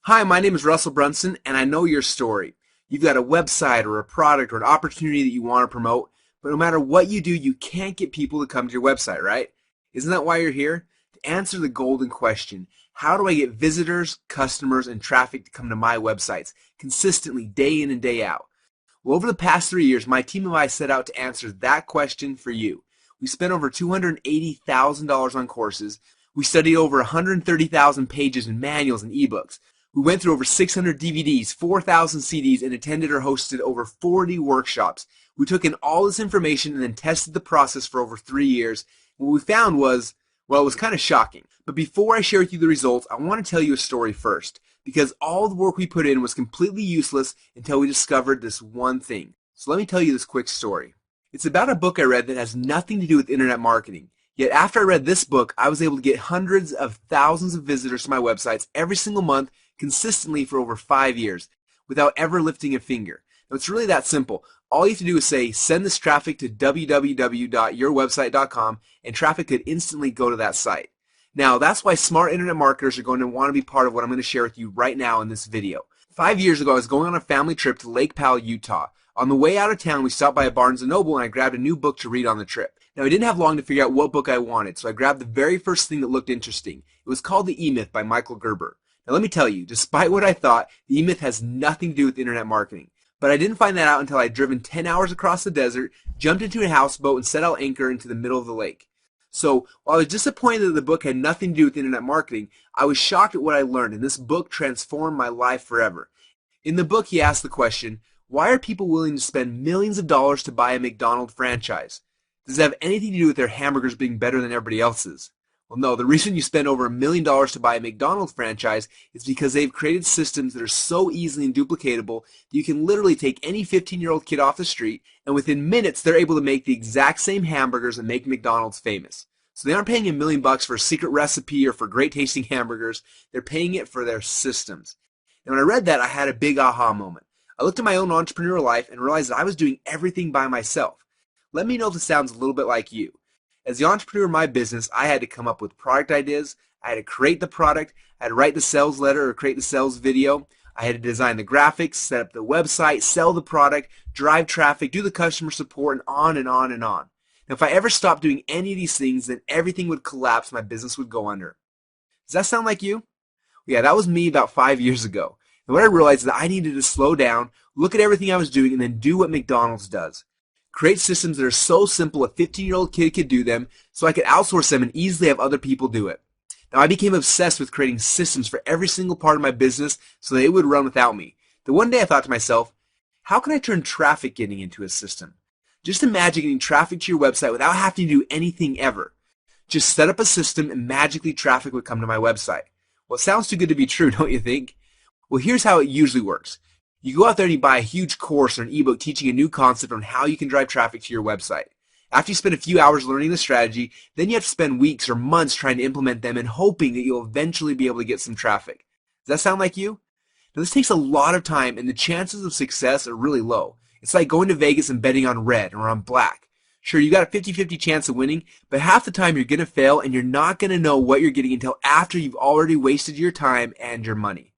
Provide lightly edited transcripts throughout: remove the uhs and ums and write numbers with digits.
Hi, my name is Russell Brunson, and I know your story. You've got a website or a product or an opportunity that you want to promote, but no matter what you do, you can't get people to come to your website, right? Isn't that why you're here? To answer the golden question, how do I get visitors, customers, and traffic to come to my websites consistently, day in and day out? Well, over the past 3 years, my team and I set out to answer that question for you. We spent over $280,000 on courses. We studied over 130,000 pages in manuals and ebooks. We went through over 600 DVDs, 4,000 CDs, and attended or hosted over 40 workshops. We took in all this information and then tested the process for over 3 years. What we found was, well, it was kind of shocking. But before I share with you the results, I want to tell you a story first, because all the work we put in was completely useless until we discovered this one thing. So let me tell you this quick story. It's about a book I read that has nothing to do with internet marketing. Yet after I read this book, I was able to get hundreds of thousands of visitors to my websites every single month consistently for over 5 years without ever lifting a finger. Now, it's really that simple. All you have to do is say, send this traffic to www.yourwebsite.com, and traffic could instantly go to that site. Now, that's why smart internet marketers are going to want to be part of what I'm going to share with you right now in this video. 5 years ago, I was going on a family trip to Lake Powell, Utah. On the way out of town, we stopped by a Barnes & Noble, and I grabbed a new book to read on the trip. Now, I didn't have long to figure out what book I wanted, so I grabbed the very first thing that looked interesting. It was called The E-Myth by Michael Gerber. Now, let me tell you, despite what I thought, The E-Myth has nothing to do with internet marketing. But I didn't find that out until I'd driven 10 hours across the desert, jumped into a houseboat, and set out anchor into the middle of the lake. So, while I was disappointed that the book had nothing to do with internet marketing, I was shocked at what I learned, and this book transformed my life forever. In the book, he asked the question, why are people willing to spend millions of dollars to buy a McDonald's franchise? Does it have anything to do with their hamburgers being better than everybody else's? Well, no, the reason you spend over $1 million to buy a McDonald's franchise is because they've created systems that are so easily and duplicatable that you can literally take any 15-year-old kid off the street, and within minutes they're able to make the exact same hamburgers and make McDonald's famous. So they aren't paying $1 million for a secret recipe or for great tasting hamburgers. They're paying it for their systems. And when I read that, I had a big aha moment. I looked at my own entrepreneurial life and realized that I was doing everything by myself. Let me know if this sounds a little bit like you. As the entrepreneur of my business, I had to come up with product ideas, I had to create the product, I had to write the sales letter or create the sales video, I had to design the graphics, set up the website, sell the product, drive traffic, do the customer support, and on and on and on. Now, if I ever stopped doing any of these things, then everything would collapse, my business would go under. Does that sound like you? Yeah, that was me about 5 years ago. And what I realized is that I needed to slow down, look at everything I was doing, and then do what McDonald's does. Create systems that are so simple a 15-year-old kid could do them, so I could outsource them and easily have other people do it. Now, I became obsessed with creating systems for every single part of my business so that it would run without me. Then one day I thought to myself, how can I turn traffic getting into a system? Just imagine getting traffic to your website without having to do anything ever. Just set up a system and magically traffic would come to my website. Well, it sounds too good to be true, don't you think? Well, here's how it usually works. You go out there and you buy a huge course or an ebook teaching a new concept on how you can drive traffic to your website. After you spend a few hours learning the strategy, then you have to spend weeks or months trying to implement them and hoping that you'll eventually be able to get some traffic. Does that sound like you? Now, this takes a lot of time and the chances of success are really low. It's like going to Vegas and betting on red or on black. Sure, you got a 50-50 chance of winning, but half the time you're going to fail and you're not going to know what you're getting until after you've already wasted your time and your money.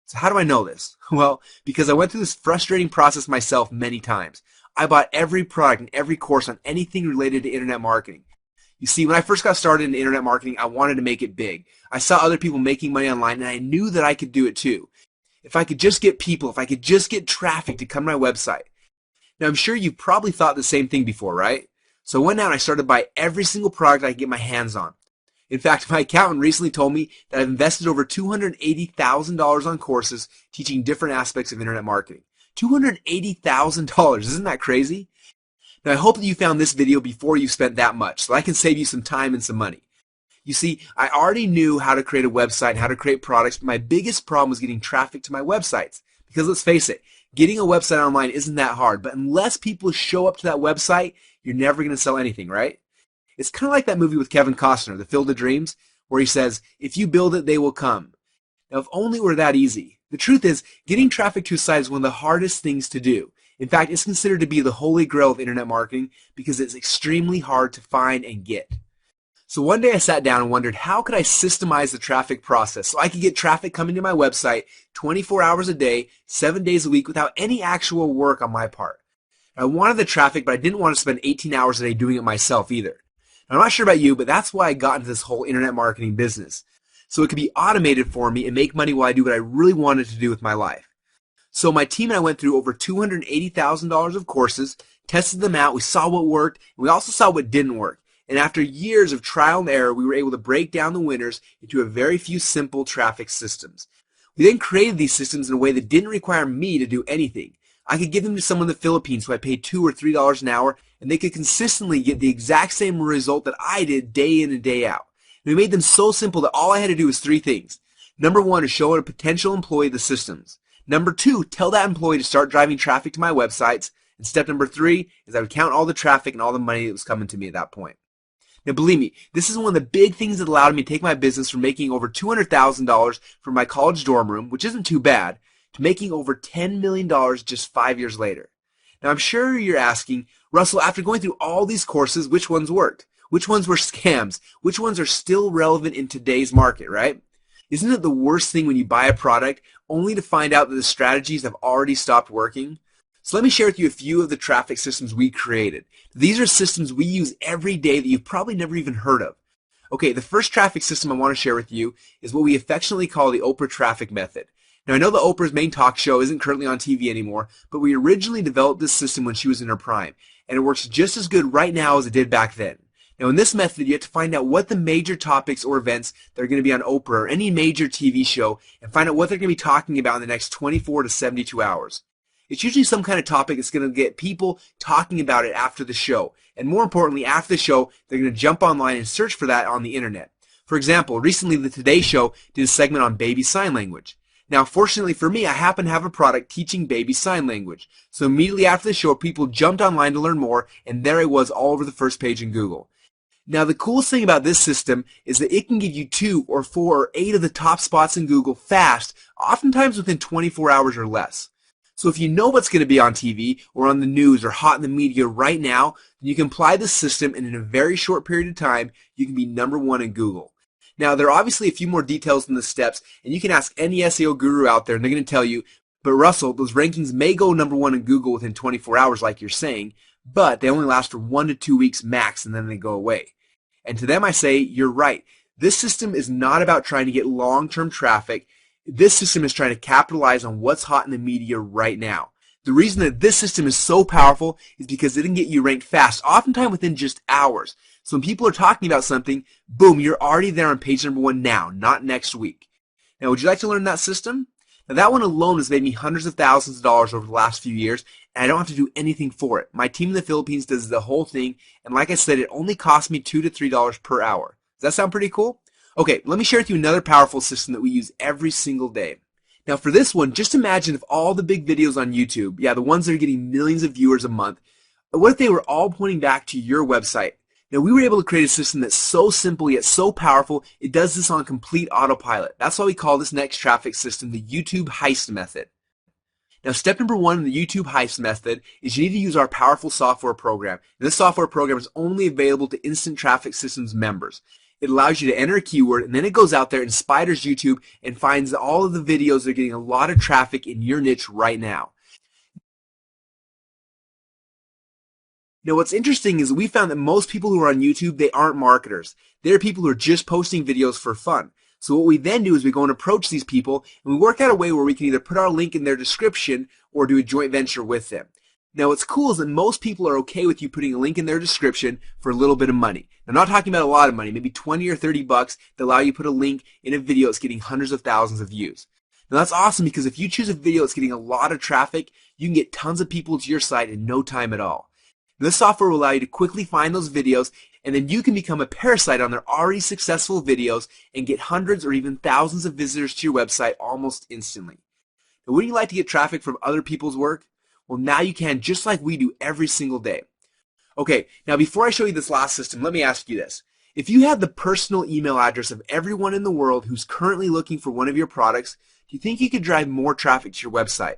So how do I know this? Well, because I went through this frustrating process myself many times. I bought every product and every course on anything related to internet marketing. You see, when I first got started in internet marketing, I wanted to make it big. I saw other people making money online, and I knew that I could do it too. If I could just get people, if I could just get traffic to come to my website. Now, I'm sure you've probably thought the same thing before, right? So I went out and I started to buy every single product I could get my hands on. In fact, my accountant recently told me that I've invested over $280,000 on courses teaching different aspects of internet marketing. $280,000, isn't that crazy? Now, I hope that you found this video before you spent that much, so I can save you some time and some money. You see, I already knew how to create a website and how to create products, but my biggest problem was getting traffic to my websites. Because let's face it, getting a website online isn't that hard, but unless people show up to that website, you're never going to sell anything, right? It's kind of like that movie with Kevin Costner, The Field of Dreams, where he says, if you build it, they will come. Now, if only it were that easy. The truth is, getting traffic to a site is one of the hardest things to do. In fact, it's considered to be the holy grail of internet marketing because it's extremely hard to find and get. So one day I sat down and wondered, how could I systemize the traffic process so I could get traffic coming to my website 24 hours a day, 7 days a week without any actual work on my part. I wanted the traffic, but I didn't want to spend 18 hours a day doing it myself either. Now, I'm not sure about you, but that's why I got into this whole internet marketing business. So it could be automated for me and make money while I do what I really wanted to do with my life. So my team and I went through over $280,000 of courses, tested them out, we saw what worked, and we also saw what didn't work. And after years of trial and error, we were able to break down the winners into a very few simple traffic systems. We then created these systems in a way that didn't require me to do anything. I could give them to someone in the Philippines who I paid $2 or $3 an hour, and they could consistently get the exact same result that I did day in and day out. And we made them so simple that all I had to do was 3 things. Number 1 is show a potential employee the systems. Number 2, tell that employee to start driving traffic to my websites. And step number 3 is I would count all the traffic and all the money that was coming to me at that point. Now believe me, this is one of the big things that allowed me to take my business from making over $200,000 from my college dorm room, which isn't too bad, to making over $10 million just 5 years later. Now I'm sure you're asking, Russell, after going through all these courses, which ones worked? Which ones were scams? Which ones are still relevant in today's market, right? Isn't it the worst thing when you buy a product only to find out that the strategies have already stopped working? So let me share with you a few of the traffic systems we created. These are systems we use every day that you've probably never even heard of. Okay, the first traffic system I want to share with you is what we affectionately call the Oprah traffic method. Now I know that Oprah's main talk show isn't currently on TV anymore, but we originally developed this system when she was in her prime, and it works just as good right now as it did back then. Now in this method, you have to find out what the major topics or events that are going to be on Oprah or any major TV show, and find out what they're going to be talking about in the next 24 to 72 hours. It's usually some kind of topic that's going to get people talking about it after the show. And more importantly, after the show, they're going to jump online and search for that on the internet. For example, recently the Today Show did a segment on baby sign language. Now, fortunately for me, I happen to have a product teaching baby sign language. So immediately after the show, people jumped online to learn more, and there I was all over the first page in Google. Now, the coolest thing about this system is that it can give you 2 or 4 or 8 of the top spots in Google fast, oftentimes within 24 hours or less. So if you know what's going to be on TV or on the news or hot in the media right now, then you can apply this system, and in a very short period of time, you can be #1 in Google. Now, there are obviously a few more details in the steps, and you can ask any SEO guru out there, and they're going to tell you, but Russell, those rankings may go #1 in Google within 24 hours like you're saying, but they only last for 1 to 2 weeks max, and then they go away. And to them I say, you're right. This system is not about trying to get long-term traffic. This system is trying to capitalize on what's hot in the media right now. The reason that this system is so powerful is because it can get you ranked fast, oftentimes within just hours. So when people are talking about something, boom, you're already there on page #1 now, not next week. Now, would you like to learn that system? Now, that one alone has made me hundreds of thousands of dollars over the last few years, and I don't have to do anything for it. My team in the Philippines does the whole thing, and like I said, it only costs me $2 to $3 per hour. Does that sound pretty cool? Okay, let me share with you another powerful system that we use every single day. Now for this one, just imagine if all the big videos on YouTube, yeah, the ones that are getting millions of viewers a month, what if they were all pointing back to your website? Now we were able to create a system that's so simple yet so powerful, it does this on complete autopilot. That's why we call this next traffic system the YouTube Heist method. Now step #1 in the YouTube Heist method is you need to use our powerful software program. And this software program is only available to Instant Traffic Systems members. It allows you to enter a keyword, and then it goes out there and spiders YouTube and finds all of the videos that are getting a lot of traffic in your niche right now. Now what's interesting is we found that most people who are on YouTube, they aren't marketers. They're people who are just posting videos for fun. So what we then do is we go and approach these people, and we work out a way where we can either put our link in their description or do a joint venture with them. Now what's cool is that most people are okay with you putting a link in their description for a little bit of money. Now, I'm not talking about a lot of money, maybe 20 or 30 bucks that allow you to put a link in a video that's getting hundreds of thousands of views. Now that's awesome because if you choose a video that's getting a lot of traffic, you can get tons of people to your site in no time at all. Now, this software will allow you to quickly find those videos, and then you can become a parasite on their already successful videos and get hundreds or even thousands of visitors to your website almost instantly. Now, wouldn't you like to get traffic from other people's work? Well, now you can, just like we do every single day. Okay, now before I show you this last system, let me ask you this. If you had the personal email address of everyone in the world who's currently looking for one of your products, do you think you could drive more traffic to your website?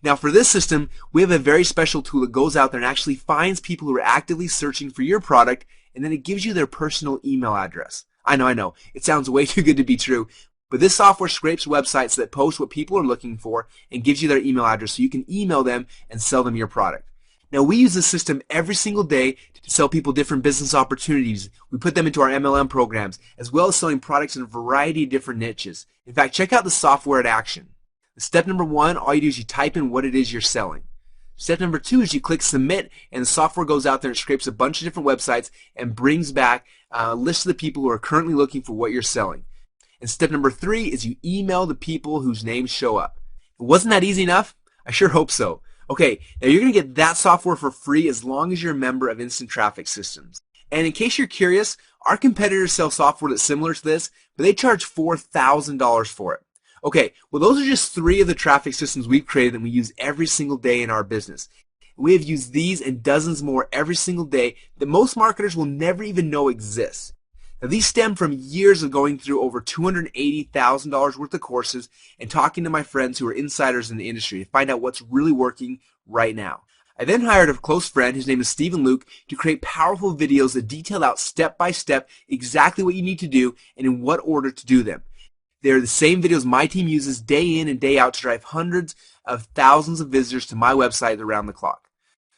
Now for this system, we have a very special tool that goes out there and actually finds people who are actively searching for your product, and then it gives you their personal email address. I know, it sounds way too good to be true, but this software scrapes websites that post what people are looking for and gives you their email address so you can email them and sell them your product. Now we use this system every single day to sell people different business opportunities. We put them into our MLM programs, as well as selling products in a variety of different niches. In fact, check out the software in action. Step number 1, all you do is you type in what it is you're selling. Step number 2 is you click submit, and the software goes out there and scrapes a bunch of different websites and brings back a list of the people who are currently looking for what you're selling. And step number 3 is you email the people whose names show up. Wasn't that easy enough? I sure hope so. Okay, now you're going to get that software for free as long as you're a member of Instant Traffic Systems. And in case you're curious, our competitors sell software that's similar to this, but they charge $4,000 for it. Okay, well those are just 3 of the traffic systems we've created and we use every single day in our business. We have used these and dozens more every single day that most marketers will never even know exist. Now these stem from years of going through over $280,000 worth of courses and talking to my friends who are insiders in the industry to find out what's really working right now. I then hired a close friend, his name is Stephen Luke, to create powerful videos that detail out step by step exactly what you need to do and in what order to do them. They're the same videos my team uses day in and day out to drive hundreds of thousands of visitors to my website around the clock.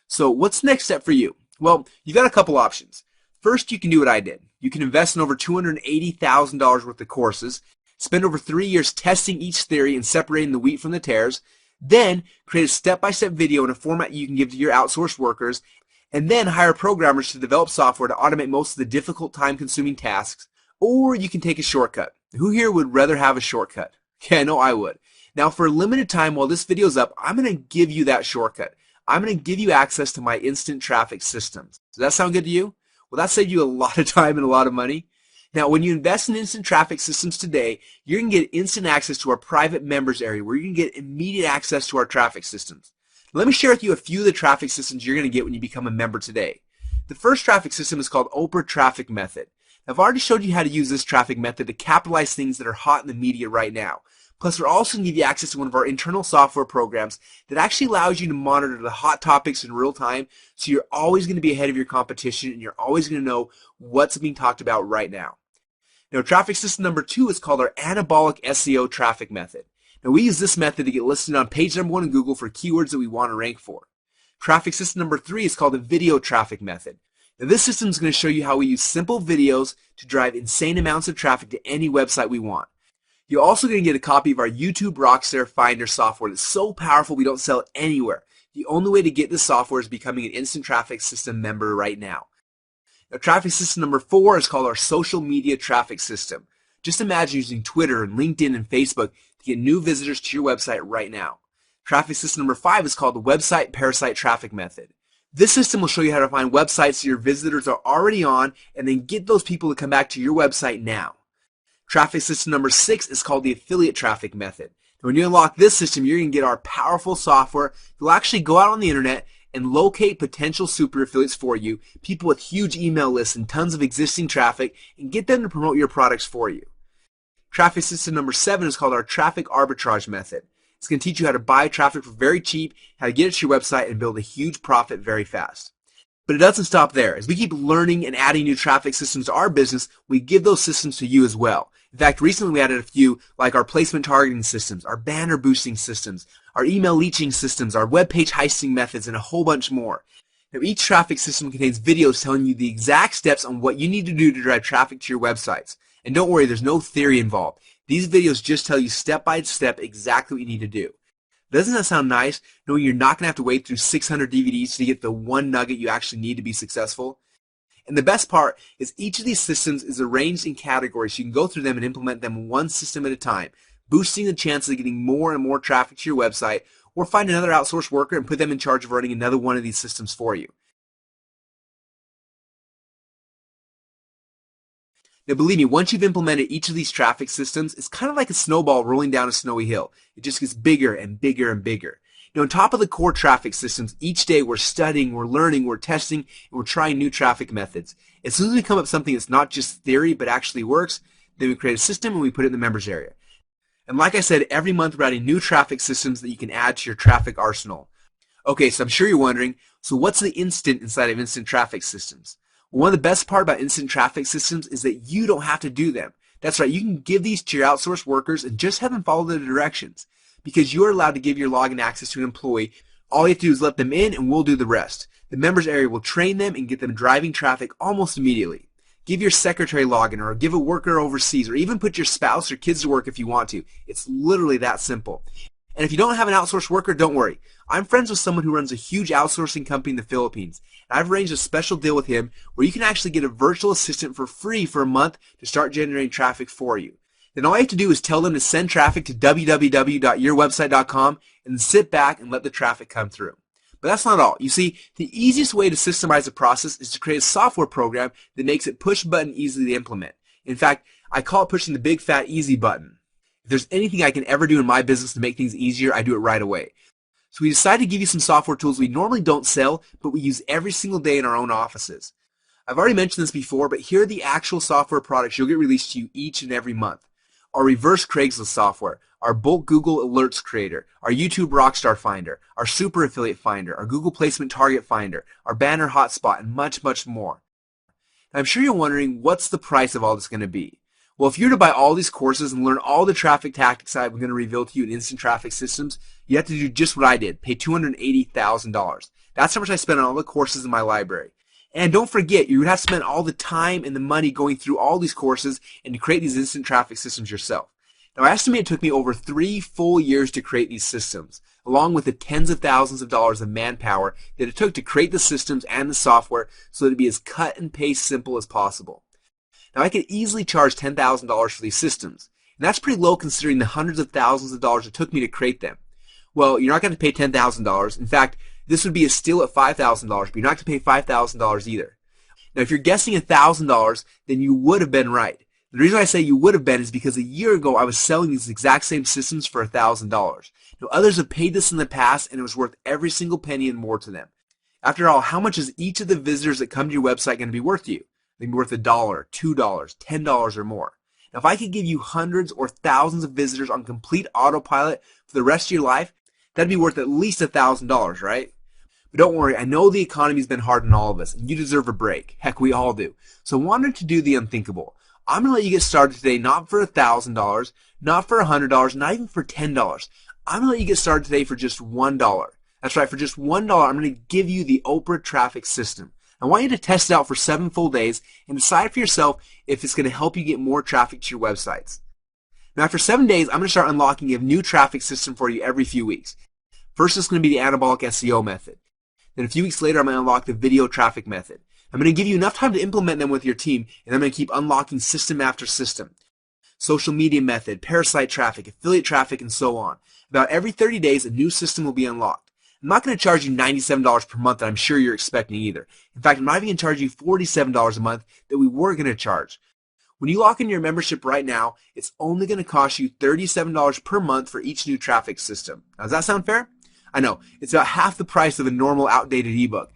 So what's the next step for you? Well, you've got a couple options. First, you can do what I did. You can invest in over $280,000 worth of courses, spend over 3 years testing each theory and separating the wheat from the tares, then create a step-by-step video in a format you can give to your outsourced workers, and then hire programmers to develop software to automate most of the difficult time-consuming tasks. Or you can take a shortcut. Who here would rather have a shortcut? Yeah, I know I would. Now for a limited time while this video's up, I'm going to give you that shortcut. I'm going to give you access to my instant traffic systems. Does that sound good to you? Well, that saved you a lot of time and a lot of money. Now when you invest in instant traffic systems today, you're going to get instant access to our private members area where you can get immediate access to our traffic systems. Let me share with you a few of the traffic systems you're going to get when you become a member today. The first traffic system is called Oprah Traffic Method. I've already showed you how to use this traffic method to capitalize things that are hot in the media right now. Plus, we're also going to give you access to one of our internal software programs that actually allows you to monitor the hot topics in real time, so you're always going to be ahead of your competition and you're always going to know what's being talked about right now. Now, traffic system number 2 is called our Anabolic SEO Traffic Method. Now, we use this method to get listed on page number 1 in Google for keywords that we want to rank for. Traffic system number 3 is called the Video Traffic Method. Now this system is going to show you how we use simple videos to drive insane amounts of traffic to any website we want. You're also going to get a copy of our YouTube Rockstar Finder software that's so powerful we don't sell it anywhere. The only way to get this software is becoming an Instant Traffic System member right now. Now traffic system number 4 is called our Social Media Traffic System. Just imagine using Twitter and LinkedIn and Facebook to get new visitors to your website right now. Traffic system number 5 is called the Website Parasite Traffic Method. This system will show you how to find websites that your visitors are already on and then get those people to come back to your website now. Traffic system number 6 is called the Affiliate Traffic Method. When you unlock this system, you're going to get our powerful software that will actually go out on the internet and locate potential super affiliates for you, people with huge email lists and tons of existing traffic, and get them to promote your products for you. Traffic system number 7 is called our Traffic Arbitrage Method. It's going to teach you how to buy traffic for very cheap, how to get it to your website, and build a huge profit very fast. But it doesn't stop there. As we keep learning and adding new traffic systems to our business, we give those systems to you as well. In fact, recently we added a few like our placement targeting systems, our banner boosting systems, our email leeching systems, our web page heisting methods, and a whole bunch more. Now, each traffic system contains videos telling you the exact steps on what you need to do to drive traffic to your websites. And don't worry, there's no theory involved. These videos just tell you step by step exactly what you need to do. Doesn't that sound nice, knowing you're not going to have to wait through 600 DVDs to get the one nugget you actually need to be successful? And the best part is each of these systems is arranged in categories so you can go through them and implement them one system at a time, boosting the chances of getting more and more traffic to your website, or find another outsourced worker and put them in charge of running another one of these systems for you. Now believe me, once you've implemented each of these traffic systems, it's kind of like a snowball rolling down a snowy hill. It just gets bigger and bigger and bigger. Now on top of the core traffic systems, each day we're studying, we're learning, we're testing, and we're trying new traffic methods. As soon as we come up with something that's not just theory but actually works, then we create a system and we put it in the members area. And like I said, every month we're adding new traffic systems that you can add to your traffic arsenal. Okay, so I'm sure you're wondering, so what's the instant inside of instant traffic systems? Well, one of the best part about instant traffic systems is that you don't have to do them. That's right, you can give these to your outsourced workers and just have them follow the directions. Because you're allowed to give your login access to an employee, all you have to do is let them in and we'll do the rest. The members area will train them and get them driving traffic almost immediately. Give your secretary login or give a worker overseas or even put your spouse or kids to work if you want to. It's literally that simple. And if you don't have an outsourced worker, don't worry. I'm friends with someone who runs a huge outsourcing company in the Philippines. And I've arranged a special deal with him where you can actually get a virtual assistant for free for a month to start generating traffic for you. Then all you have to do is tell them to send traffic to www.yourwebsite.com and sit back and let the traffic come through. But that's not all. You see, the easiest way to systemize a process is to create a software program that makes it push button easy to implement. In fact, I call it pushing the big fat easy button. If there's anything I can ever do in my business to make things easier, I do it right away. So we decided to give you some software tools we normally don't sell, but we use every single day in our own offices. I've already mentioned this before, but here are the actual software products you'll get released to you each and every month. Our reverse Craigslist software, our bulk Google Alerts Creator, our YouTube Rockstar Finder, our Super Affiliate Finder, our Google Placement Target Finder, our Banner Hotspot, and much, much more. Now, I'm sure you're wondering, what's the price of all this going to be? Well, if you're to buy all these courses and learn all the traffic tactics I'm going to reveal to you in Instant Traffic Systems, you have to do just what I did, pay $280,000. That's how much I spent on all the courses in my library. And don't forget, you would have to spend all the time and the money going through all these courses and to create these instant traffic systems yourself. Now, I estimate it took me over 3 full years to create these systems, along with the tens of thousands of dollars of manpower that it took to create the systems and the software so that it'd be as cut and paste simple as possible. Now, I could easily charge $10,000 for these systems, and that's pretty low considering the hundreds of thousands of dollars it took me to create them. Well, you're not going to pay $10,000. In fact, this would be a steal at $5,000, but you're not going to pay $5,000 either. Now, if you're guessing $1,000, then you would have been right. The reason I say you would have been is because a year ago I was selling these exact same systems for $1,000. Now, others have paid this in the past, and it was worth every single penny and more to them. After all, how much is each of the visitors that come to your website going to be worth to you? They can be worth $1, $2, $10 or more. Now, if I could give you hundreds or thousands of visitors on complete autopilot for the rest of your life, that'd be worth at least $1,000, right? But don't worry, I know the economy's been hard on all of us, and you deserve a break. Heck, we all do. So I wanted to do the unthinkable. I'm going to let you get started today not for $1,000, not for $100, not even for $10. I'm going to let you get started today for just $1. That's right, for just $1, I'm going to give you the Oprah Traffic System. I want you to test it out for 7 full days and decide for yourself if it's going to help you get more traffic to your websites. Now, after 7 days, I'm going to start unlocking a new traffic system for you every few weeks. First, it's going to be the anabolic SEO method. Then a few weeks later, I'm going to unlock the video traffic method. I'm going to give you enough time to implement them with your team, and I'm going to keep unlocking system after system. Social media method, parasite traffic, affiliate traffic, and so on. About every 30 days, a new system will be unlocked. I'm not going to charge you $97 per month that I'm sure you're expecting either. In fact, I'm not even going to charge you $47 a month that we were going to charge. When you lock in your membership right now, it's only going to cost you $37 per month for each new traffic system. Now, does that sound fair? I know, it's about half the price of a normal outdated ebook.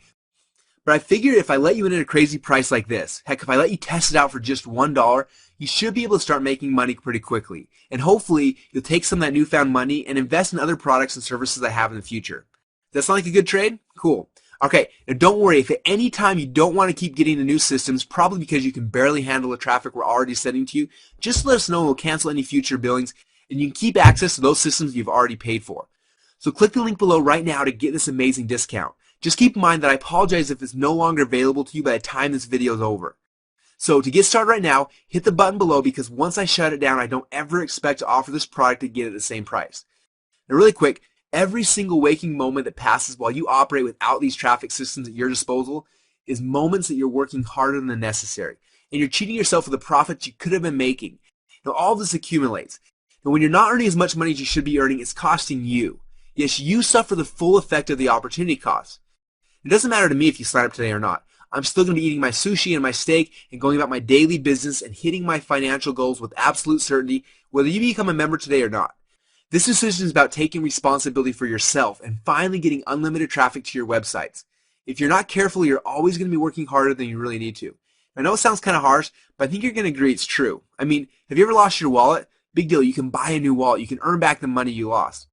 But I figured if I let you in at a crazy price like this, heck, if I let you test it out for just $1, you should be able to start making money pretty quickly. And hopefully, you'll take some of that newfound money and invest in other products and services I have in the future. Does that sound like a good trade? Cool. Okay, now don't worry, if at any time you don't want to keep getting the new systems, probably because you can barely handle the traffic we're already sending to you, just let us know and we'll cancel any future billings, and you can keep access to those systems you've already paid for. So click the link below right now to get this amazing discount. Just keep in mind that I apologize if it's no longer available to you by the time this video is over. So to get started right now, hit the button below because once I shut it down, I don't ever expect to offer this product again at the same price. Now really quick, every single waking moment that passes while you operate without these traffic systems at your disposal is moments that you're working harder than necessary. And you're cheating yourself with the profits you could have been making. Now all this accumulates. And when you're not earning as much money as you should be earning, it's costing you. Yes, you suffer the full effect of the opportunity cost. It doesn't matter to me if you sign up today or not. I'm still going to be eating my sushi and my steak and going about my daily business and hitting my financial goals with absolute certainty, whether you become a member today or not. This decision is about taking responsibility for yourself and finally getting unlimited traffic to your websites. If you're not careful, you're always going to be working harder than you really need to. I know it sounds kind of harsh, but I think you're going to agree it's true. I mean, have you ever lost your wallet? Big deal. You can buy a new wallet. You can earn back the money you lost.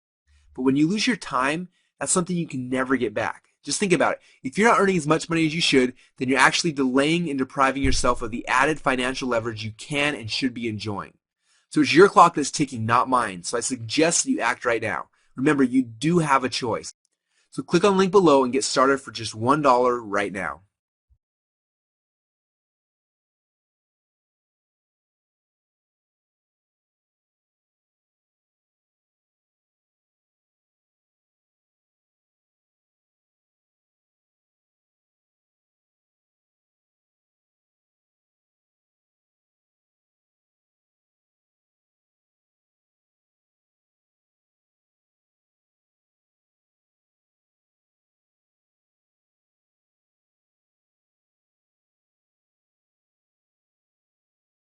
But when you lose your time, that's something you can never get back. Just think about it. If you're not earning as much money as you should, then you're actually delaying and depriving yourself of the added financial leverage you can and should be enjoying. So it's your clock that's ticking, not mine. So I suggest that you act right now. Remember, you do have a choice. So click on the link below and get started for just $1 right now.